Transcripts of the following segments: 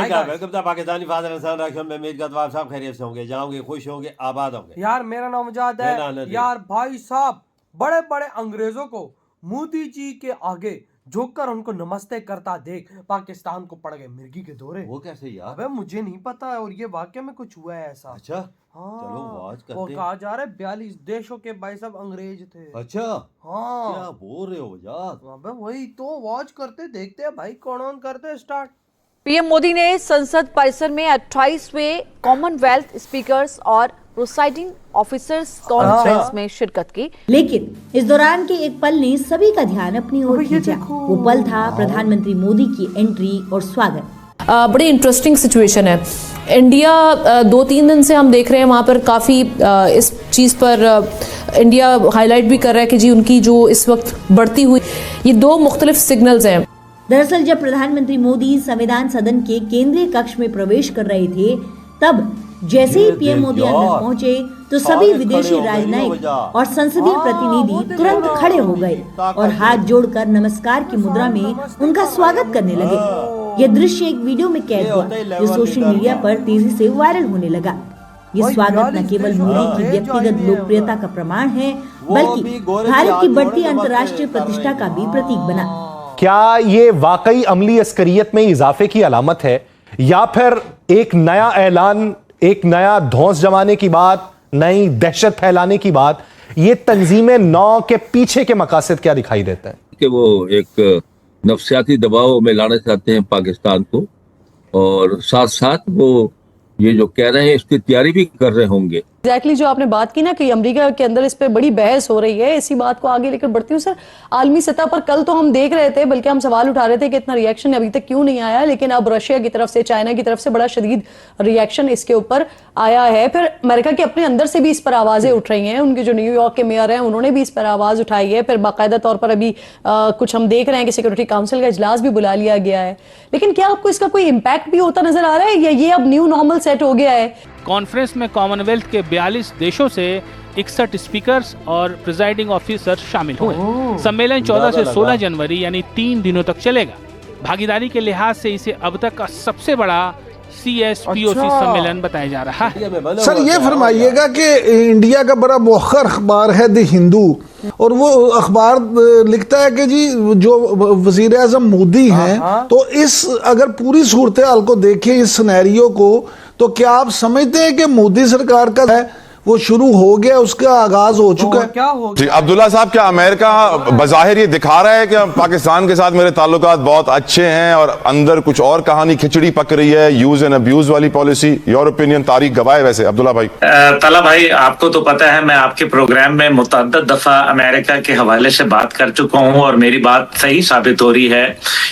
Pakistani father इंसान राखियों में उम्मीद करता हूं आप सब खैरियत से होंगे, जाओगे, खुश होंगे, आबाद होंगे। यार मेरा नाम मुजाहिद है। यार भाई साहब बड़े बड़े अंग्रेजों को मोदी जी के आगे झुककर उनको नमस्ते करता देख पाकिस्तान को पड़ गए मिर्गी के दौरे। वो कैसे यार? अबे मुझे नहीं पता है और ये वाकई में कुछ हुआ है ऐसा। अच्छा हाँ, चलो वाच करते वो कहा जा रहा है 42 देशों के भाई सब अंग्रेज थे। अच्छा हाँ क्या बोल रहे हो यार? अबे वही तो वॉच करते देखते हैं भाई कौन करते स्टार्ट। पीएम मोदी ने संसद परिसर में 28वें कॉमनवेल्थ स्पीकर्स और प्रोसाइडिंग ऑफिसर्स कॉन्फ्रेंस में शिरकत की। लेकिन इस दौरान के एक पल ने सभी का ध्यान अपनी ओर खींचा। वो पल था प्रधानमंत्री मोदी की एंट्री और स्वागत। बड़ी इंटरेस्टिंग सिचुएशन है। इंडिया 2-3 दिन से हम देख रहे हैं वहाँ पर काफ़ी इस चीज़ पर इंडिया हाईलाइट भी कर रहा है कि जी उनकी जो इस वक्त बढ़ती हुई ये 2 मुख्तलिफ सिग्नल्स हैं। दरअसल जब प्रधानमंत्री मोदी संविधान सदन के केंद्रीय कक्ष में प्रवेश कर रहे थे तब जैसे ही पीएम मोदी अंदर पहुंचे तो सभी विदेशी राजनयिक और संसदीय प्रतिनिधि तुरंत खड़े हो गए और हाथ जोड़कर नमस्कार की मुद्रा में उनका स्वागत करने लगे। यह दृश्य एक वीडियो में कैद हुआ जो सोशल मीडिया पर तेजी से वायरल होने लगा। ये स्वागत न केवल मोदी की व्यक्तिगत लोकप्रियता का प्रमाण है बल्कि भारत की बढ़ती अंतर्राष्ट्रीय प्रतिष्ठा का भी प्रतीक बना। क्या ये वाकई अमली अस्करियत में इजाफे की अलामत है या फिर एक नया ऐलान, एक नया धौंस जमाने की बात, नई दहशत फैलाने की बात? ये तंजीमें 9 के पीछे के मकासद क्या दिखाई देते हैं? कि वो एक नफसियाती दबाव में लाना चाहते हैं पाकिस्तान को और साथ साथ वो ये जो कह रहे हैं इसकी तैयारी भी कर रहे होंगे। एग्जैक्टली जो आपने बात की ना कि अमेरिका के अंदर इस पे बड़ी बहस हो रही है, इसी बात को आगे लेकर बढ़ती हूँ सर। आलमी सतह पर कल तो हम देख रहे थे, बल्कि हम सवाल उठा रहे थे कि इतना रिएक्शन अभी तक क्यों नहीं आया, लेकिन अब रशिया की तरफ से, चाइना की तरफ से बड़ा शदीद रिएक्शन इसके ऊपर आया है। फिर अमेरिका के अपने अंदर से भी इस पर आवाजें उठ रही हैं। उनके जो न्यूयॉर्क के मेयर हैं उन्होंने भी इस पर आवाज उठाई है। फिर बाकायदा तौर पर अभी कुछ हम देख रहे हैं कि सिक्योरिटी काउंसिल का इजलास भी बुला लिया गया है। लेकिन क्या आपको इसका कोई इम्पैक्ट भी होता नजर आ रहा है या ये अब न्यू नॉर्मल सेट हो गया है? कॉन्फ्रेंस में कॉमनवेल्थ के 42 देशों से 61 स्पीकर्स और प्रिजाइडिंग ऑफिसर शामिल हुए। सम्मेलन 14 से 16 जनवरी यानी 3 दिनों तक चलेगा। भागीदारी के लिहाज से इसे अब तक का सबसे बड़ा CSPOC सम्मेलन बताया जा रहा है। सर ये फरमाइएगा कि इंडिया का बड़ा मौखर अखबार है द हिंदू और वो अखबार लिखता है कि जी जो वजीर आजम मोदी हैं तो इस अगर पूरी सूरत हाल को देखें, इस सिनेरियो को, तो क्या आप समझते हैं कि मोदी सरकार का है वो शुरू हो गया, उसका आगाज हो चुका है? क्या हो जी अब्दुल्ला साहब, क्या अमेरिका बज़ाहिर ये दिखा रहा है कि पाकिस्तान के साथ मेरे ताल्लुकात बहुत अच्छे हैं और अंदर कुछ और कहानी खिचड़ी पक रही है, यूज एंड अब्यूज वाली पॉलिसी? योर ओपिनियन, तारीख गवाह है वैसे अब्दुल्ला भाई। तला भाई, आपको तो पता है मैं आपके प्रोग्राम में मुतअद्दिद दफा अमेरिका के हवाले से बात कर चुका हूँ और मेरी बात सही साबित हो रही है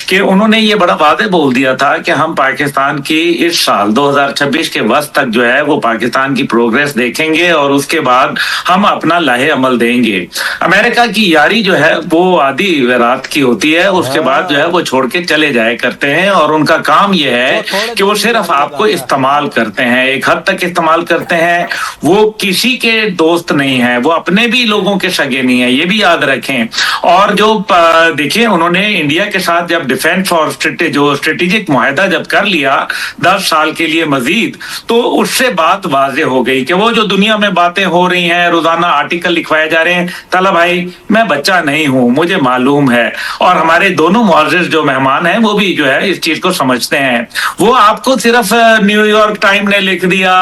कि उन्होंने ये बड़ा वादे बोल दिया था कि हम पाकिस्तान की इस साल 2026 के वक्त तक जो है वो पाकिस्तान की प्रोग्रेस देखेंगे और उसके बाद हम अपना लाहे अमल देंगे। अमेरिका की यारी जो है वो आधी रात की होती है, उसके बाद जो है वो छोड़ के चले जाया करते हैं और उनका काम ये है कि वो सिर्फ आपको इस्तेमाल करते हैं, एक हद तक इस्तेमाल करते हैं। वो किसी के दोस्त नहीं है, वो अपने भी लोगों के सगे नहीं है, ये भी याद रखें। और जो देखिए उन्होंने इंडिया के साथ जब डिफेंस और जो स्ट्रेटेजिक मुआहदा जब कर लिया 10 साल के लिए मजीद, तो उससे बात वाजे हो गई कि वो जो दुनिया में बातें हो रही हैं, रोजाना आर्टिकल लिखवाए जा रहे हैं। तला भाई, मैं बच्चा नहीं हूं, मुझे मालूम है और हमारे दोनों मुअज़्ज़िज़ जो मेहमान हैं वो भी जो है इस चीज को समझते हैं। वो आपको सिर्फ न्यूयॉर्क टाइम ने लिख दिया,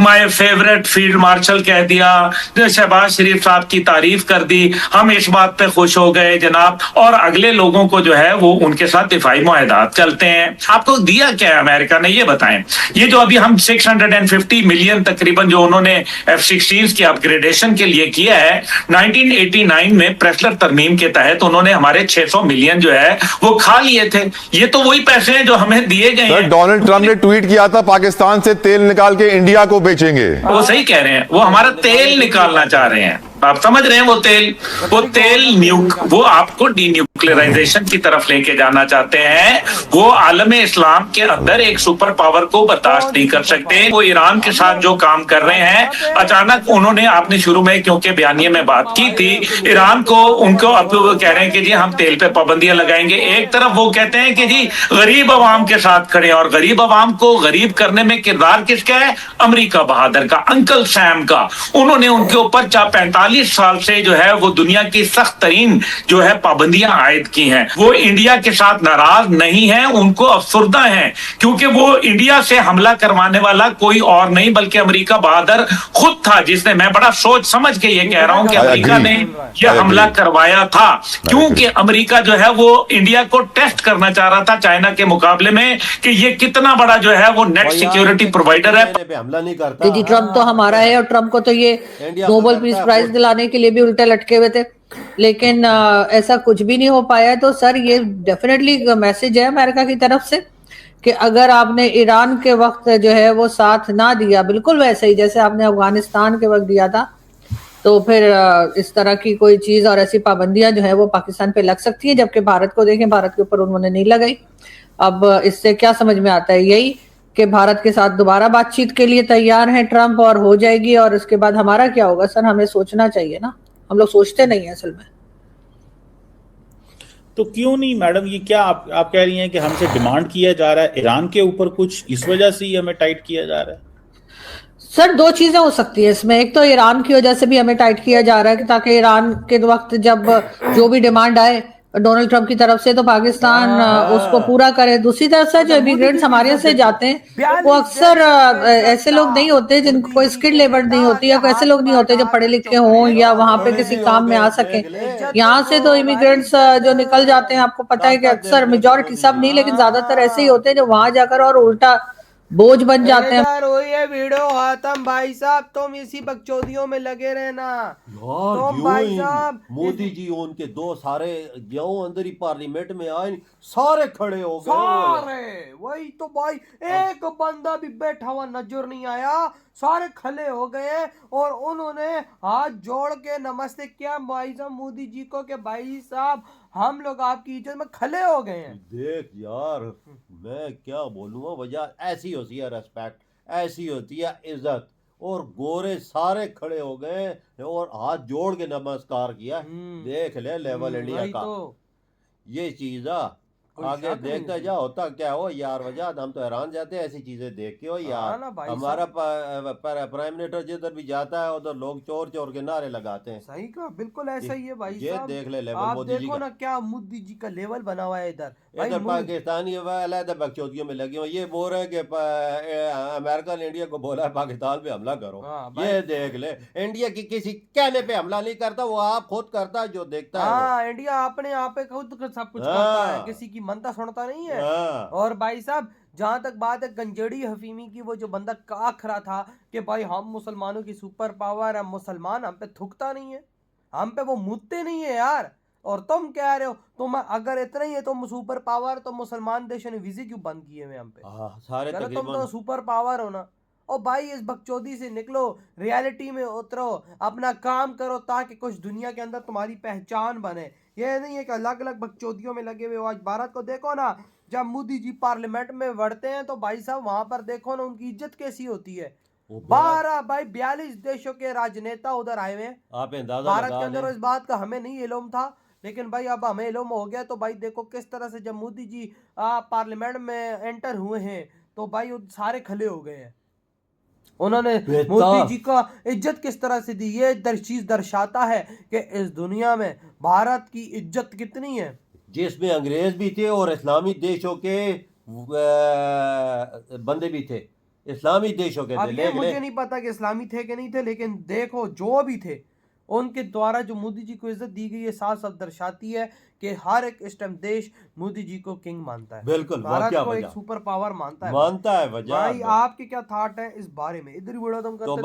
माय फेवरेट फील्ड मार्शल कह दिया, शहबाज शरीफ साहब की तारीफ कर दी, हम इस बात पे खुश हो गए जनाब, और अगले लोगों को जो है वो उनके साथ दिफाई मुआहदात चलते हैं। आपको दिया क्या है अमेरिका ने, ये बताएं। ये जो अभी हम 650 मिलियन तकरीबन जो उन्होंने F-16 की अपग्रेडेशन के लिए किया है, 1989 में प्रेसलर तरमीम के तहत उन्होंने हमारे 600 मिलियन जो है वो खा लिए थे। ये तो वही पैसे हैं जो हमें दिए गए हैं। डोनाल्ड ट्रंप ने ट्वीट किया था पाकिस्तान से तेल निकाल के इंडिया को बेचेंगे। वो सही कह रहे हैं, वो हमारा तेल निकालना चाह रहे हैं। आप समझ रहे हैं वो तेल वो आपको डीन्यूक्लियराइजेशन की तरफ लेके जाना चाहते हैं। वो आलम इस्लाम के अंदर एक सुपर पावर को बर्दाश्त नहीं कर सकते। वो ईरान के साथ जो काम कर रहे हैं, अचानक उन्होंने, आपने शुरू में क्योंकि बयानिए में बात की थी, ईरान को, उनको अब कह रहे हैं कि जी हम तेल पे पाबंदियां लगाएंगे। एक तरफ वो कहते हैं कि जी गरीब अवाम के साथ खड़े हैं, और गरीब अवाम को गरीब करने में किरदार किसका है? अमेरिका बहादुर का, अंकल सैम का। उन्होंने उनके ऊपर 45 साल से जो है वो दुनिया की सख्त तरीन जो है पाबंदियां आयद की हैं। वो इंडिया के साथ नाराज नहीं है, उनको अफसुर्दा है, क्योंकि वो इंडिया से हमला करवाने वाला कोई और नहीं बल्कि अमेरिका बहादुर खुद था, जिसने, मैं बड़ा सोच समझ के ये कह रहा हूं कि अमेरिका ने यह हमला करवाया था, क्योंकि अमेरिका जो है वो इंडिया को टेस्ट करना चाह रहा था चाइना के मुकाबले में कि ये कितना बड़ा जो है वो नेट सिक्योरिटी प्रोवाइडर है। हमला नहीं करता। जी, ट्रम्प तो हमारा है, और ट्रम्प को तो ये नोबेल पीस प्राइज दिलाने के लिए भी उल्टे लटके हुए थे, लेकिन ऐसा कुछ भी नहीं हो पाया। तो सर ये डेफिनेटली मैसेज है अमेरिका की तरफ से कि अगर आपने ईरान के वक्त जो है वो साथ ना दिया, बिल्कुल वैसे ही जैसे आपने अफगानिस्तान के वक्त दिया था, तो फिर इस तरह की कोई चीज और ऐसी पाबंदियां जो है वो पाकिस्तान पे लग सकती है। जबकि भारत को देखें, भारत के ऊपर उन्होंने नहीं लगाई। अब इससे क्या समझ में आता है? यही कि भारत के साथ दोबारा बातचीत के लिए तैयार हैं ट्रम्प, और हो जाएगी, और उसके बाद हमारा क्या होगा? सर हमें सोचना चाहिए ना, हम लोग सोचते नहीं है असल में। तो क्यों नहीं मैडम, ये क्या आप कह रही हैं कि हमसे डिमांड किया जा रहा है ईरान के ऊपर कुछ, इस वजह से ही हमें टाइट किया जा रहा है? सर दो चीजें हो सकती है इसमें। एक तो ईरान की वजह से भी हमें टाइट किया जा रहा है कि ताकि ईरान के वक्त जब जो भी डिमांड आए डोनाल्ड ट्रम्प की तरफ से तो पाकिस्तान उसको पूरा करे। दूसरी तरफ से जो इमिग्रेंट्स हमारे यहाँ से जाते हैं वो अक्सर ऐसे लोग नहीं होते जिनको कोई स्किल्ड लेबर नहीं होती, या ऐसे लोग नहीं होते जो पढ़े लिखे हों या वहां पे किसी काम में आ सके। यहाँ से तो इमिग्रेंट्स जो निकल जाते हैं, आपको पता है कि अक्सर मेजोरिटी, सब नहीं लेकिन ज्यादातर ऐसे ही होते हैं जो वहां जाकर और उल्टा बोझ बन जाते हैं। ये वीडियो खत्म भाई साहब, तुम इसी बकचोदियों में लगे रहना तुम भाई साहब। मोदी जी उनके दो सारे जो अंदर ही पार्लियामेंट में आए सारे खड़े हो गए, सारे वही तो भाई, एक बंदा भी बैठा हुआ नजर नहीं आया, सारे खड़े हो गए और उन्होंने हाथ जोड़ के नमस्ते किया भाई साहब मोदी जी को कि भाई साहब हम लोग आपकी इज्जत में खड़े हो गए हैं। देख यार मैं क्या बोलूँगा, वजह ऐसी होती है रेस्पेक्ट, ऐसी होती है इज्जत, और गोरे सारे खड़े हो गए और हाथ जोड़ के नमस्कार किया। देख ले लेवल इंडिया का, ये चीज आगे देखते जा होता क्या हो यार। वजह हम तो हैरान जाते हैं ऐसी चीजें देख के हो यार। हमारा प्राइम मिनिस्टर जिधर भी जाता है उधर लोग चोर चोर के नारे लगाते हैं। सही कहा, बिल्कुल ऐसा ही है भाई ये साहब। देख ले लेवल आप मोदी जी देखो का। ना क्या मोदी जी का लेवल बना हुआ है इधर पाकिस्तानी अलग बकचोदियों में लगे हुए, ये बोल रहे हैं कि अमेरिका ने इंडिया को बोला है पाकिस्तान पे हमला करो। ये देख ले, इंडिया की किसी कहने पे हमला नहीं करता, वो आप खुद करता है जो देखता है। हाँ, इंडिया अपने आप पे खुद सब कुछ करता है, किसी की मनता सुनता नहीं है। और भाई साहब जहां तक बात है गंजेड़ी हफीमी की, वो जो बंदा काख रहा था कि भाई हम मुसलमानों की सुपर पावर है, मुसलमान हम पे थुकता नहीं है, हम पे वो मुद्दे नहीं है यार। और तुम कह रहे हो तुम अगर इतना ही है तुम सुपर पावर, तो मुसलमान देशों ने वीजे क्यों बंद किए हुए हम पे? सारे तुम तो सुपर पावर हो ना। और भाई इस बकचोदी से निकलो, रियलिटी में उतरो, अपना काम करो ताकि कुछ दुनिया के अंदर तुम्हारी पहचान बने। ये नहीं है कि अलग अलग बकचोदियों में लगे हुए हो। आज भारत को देखो ना, जब मोदी जी पार्लियामेंट में बढ़ते हैं तो भाई साहब वहां पर देखो ना उनकी इज्जत कैसी होती है। 42 देशों के राजनेता उधर आए हुए हैं भारत के अंदर। इस बात का हमें नहीं इल्म था, लेकिन भाई अब हमें इल्म हो गया। तो भाई देखो किस तरह से जब मोदी जी पार्लियामेंट में एंटर हुए हैं तो भाई सारे खड़े हो गए हैं। उन्होंने मोदी जी का इज्जत किस तरह से दी, ये चीज दर्शाता है कि इस दुनिया में भारत की इज्जत कितनी है। जिसमें अंग्रेज भी थे और इस्लामी देशों के बंदे भी थे, इस्लामी देशों के थे। मुझे नहीं पता कि इस्लामी थे कि नहीं थे, लेकिन देखो जो भी थे उनके द्वारा जो मोदी जी को इज्जत दी गई है साफ साफ दर्शाती है कि हर एक इस टाइम देश मोदी जी को किंग मानता है। बिल्कुल, भारत को एक सुपर पावर मानता है। भाई आपके क्या थॉट है इस बारे में? इधर ही बड़ा तुम करते